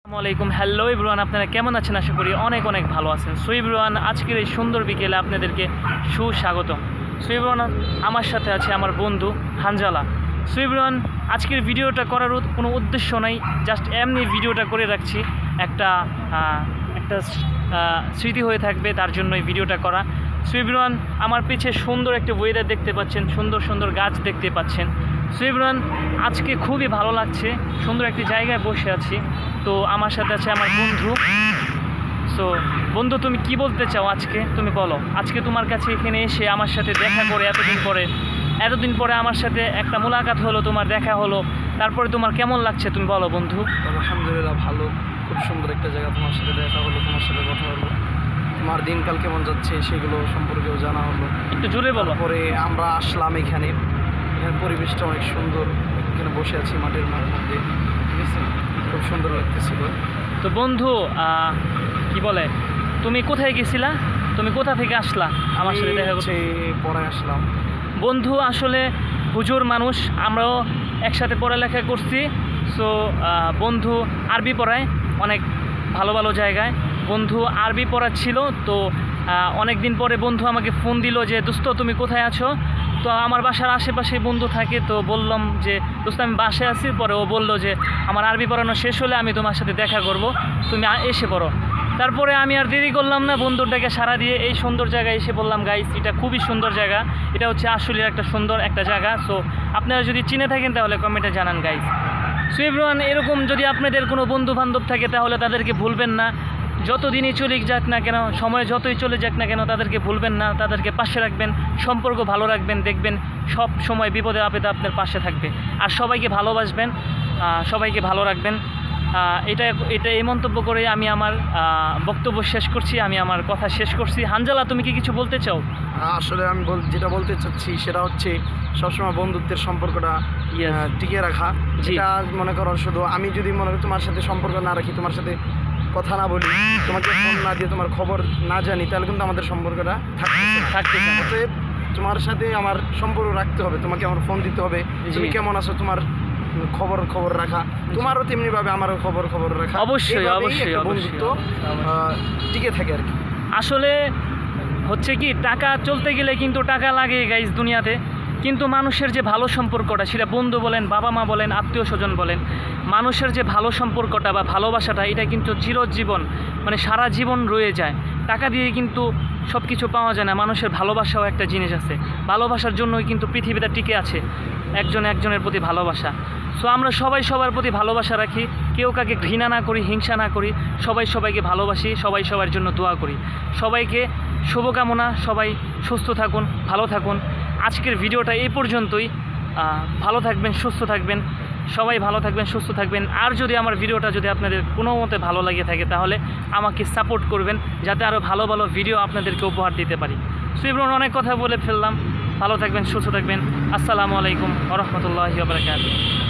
আসসালামাইকুম, hello everyone, আপনারা কেমন আছেন? আশা করি অনেক অনেক ভালো আছেন। সো এভরিওয়ান, আজকের এই সুন্দর বিকেলে আপনাদেরকে সুস্বাগতম। সো এভরিওয়ান, আমার সাথে আছে আমার বন্ধু হানজালা। সো এভরিওয়ান, আজকের ভিডিওটা করার কোনো উদ্দেশ্য নাই, জাস্ট এমনি ভিডিওটা করে রাখছি, একটা স্মৃতি হয়ে থাকবে, তার জন্য এই ভিডিওটা করা। সো এভরিওয়ান, আমার পিছে সুন্দর একটা ওয়েদার দেখতে পাচ্ছেন, সুন্দর সুন্দর গাছ দেখতে পাচ্ছেন। সো এভরিওয়ান, আজকে খুবই ভালো লাগছে, সুন্দর একটি জায়গায় বসে আছি। তো আমার সাথে আছে আমার বন্ধু। সো বন্ধু, তুমি কি বলতে চাও আজকে? তুমি বলো, আজকে তোমার কাছে এখানে এসে আমার সাথে দেখা করে এতদিন পরে আমার সাথে একটা মোলাকাত হলো, তোমার দেখা হলো, তারপরে তোমার কেমন লাগছে তুমি বলো বন্ধু। আলহামদুলিল্লাহ, ভালো, খুব সুন্দর একটা জায়গা, তোমার সাথে দেখা হলো, তোমার সাথে কথা হলো, তোমার দিনকাল কেমন যাচ্ছে সেগুলো সম্পর্কেও জানা হলো। একটু জোরে বলো। পরে আমরা আসলাম এখানে পরিবেশটা অনেক সুন্দর, এখানে বসে আছি মাঠের মধ্যে, ঠিক আছে, খুব সুন্দর লাগতেছিল। তো বন্ধু, কি বলে, তুমি কোথায় গেছিলা? তুমি কোথা থেকে আসলা আমার সাথে দেখা করতে? পরে আসলাম বন্ধু, আসলে হুজুর মানুষ, আমরাও একসাথে পড়ালেখা করছি। সো বন্ধু আরবি পড়ায় অনেক ভালো ভালো জায়গায়, বন্ধু আরবি পড়াচ্ছিল। তো অনেক দিন পরে বন্ধু আমাকে ফোন দিল যে দোস্ত তুমি কোথায় আছো? তো আমার বাসার আশেপাশে বন্ধু থাকে, তো বললাম যে দোস্ত আমি বাসায় আছি। পরে ও বললো যে আমার আরবি পড়ানো শেষ হলে আমি তোমার সাথে দেখা করব, তুমি এসে পড়ো। তারপরে আমি আর দেরি করলাম না, বন্ধুটাকে সারা দিয়ে এই সুন্দর জায়গায় এসে বললাম গাইস, এটা খুবই সুন্দর জায়গা, এটা হচ্ছে আশুলিয়ার একটা সুন্দর একটা জায়গা। সো আপনারা যদি চিনে থাকেন তাহলে কমেন্টে জানান গাইস। সো এভরিওয়ান, এরকম যদি আপনাদের কোনো বন্ধু বান্ধব থাকে তাহলে তাদেরকে ভুলবেন না, যতদিনই চলে যাক না কেন, সময় যতই চলে যাক না কেন, তাদেরকে ভুলবেন না, তাদেরকে পাশে রাখবেন, সম্পর্ক ভালো রাখবেন, দেখবেন সব সময় বিপদে আপদে আপনার পাশে থাকবে। আর সবাইকে ভালোবাসবেন, সবাইকে ভালো রাখবেন। এটা এই মন্তব্য করে আমি আমার বক্তব্য শেষ করছি, আমি আমার কথা শেষ করছি। হানজালা, তুমি কি কিছু বলতে চাও? আসলে আমি যেটা বলতে চাচ্ছি সেটা হচ্ছে সবসময় বন্ধুত্বের সম্পর্কটা টিকিয়ে রাখা। যেটা মনে করো, শুধু আমি যদি মনে করি তোমার সাথে সম্পর্ক না রাখি, তোমার সাথে কথা না বলি, তোমাকে ফোন না দিয়ে তোমার খবর না জানি, তাহলে কিন্তু আমাদের সম্পর্কটা থাকতেছে। অতএব তোমার সাথে আমার সম্পর্ক রাখতে হবে, তোমাকে আমার ফোন দিতে হবে, তুমি কেমন আছো, তোমার খবর রাখা, তোমারও তেমনি ভাবে আমারও খবর রাখা। অবশ্যই অবশ্যই বন্ধুত্ব টিকে থাকে আর কি। আসলে হচ্ছে কি, টাকা চলতে গেলে কিন্তু টাকা লাগে গাইস দুনিয়াতে, কিন্তু মানুষের যে ভালো সম্পর্কটা, সেটা বন্ধু বলেন, বাবা মা বলেন, আত্মীয় স্বজন বলেন, মানুষের যে ভালো সম্পর্কটা বা ভালোবাসাটা, এটা কিন্তু চিরজীবন, মানে সারা জীবন রয়ে যায়। টাকা দিয়ে কিন্তু সব কিছু পাওয়া যায় না, মানুষের ভালোবাসাও একটা জিনিস আছে, ভালোবাসার জন্যই কিন্তু পৃথিবীটা টিকে আছে, একজনের প্রতি ভালোবাসা। সো আমরা সবাই সবার প্রতি ভালোবাসা রাখি, কেউ কাকে ঘৃণা না করি, হিংসা না করি, সবাইকে ভালোবাসি, সবাই সবার জন্য দোয়া করি। সবাইকে শুভকামনা, সবাই সুস্থ থাকুন, ভালো থাকুন। আজকের ভিডিওটা এই পর্যন্তই। ভালো থাকবেন, সুস্থ থাকবেন, সবাই ভালো থাকবেন, সুস্থ থাকবেন। আর যদি আমার ভিডিওটা যদি আপনাদের কোনো মতে ভালো লাগে থাকে তাহলে আমাকে সাপোর্ট করবেন, যাতে আরও ভালো ভালো ভিডিও আপনাদেরকে উপহার দিতে পারি। সো এবার অনেক কথা বলে ফেললাম, ভালো থাকবেন, সুস্থ থাকবেন। আসসালামু আলাইকুম ওয়া রাহমাতুল্লাহি ওয়া বারাকাতুহু।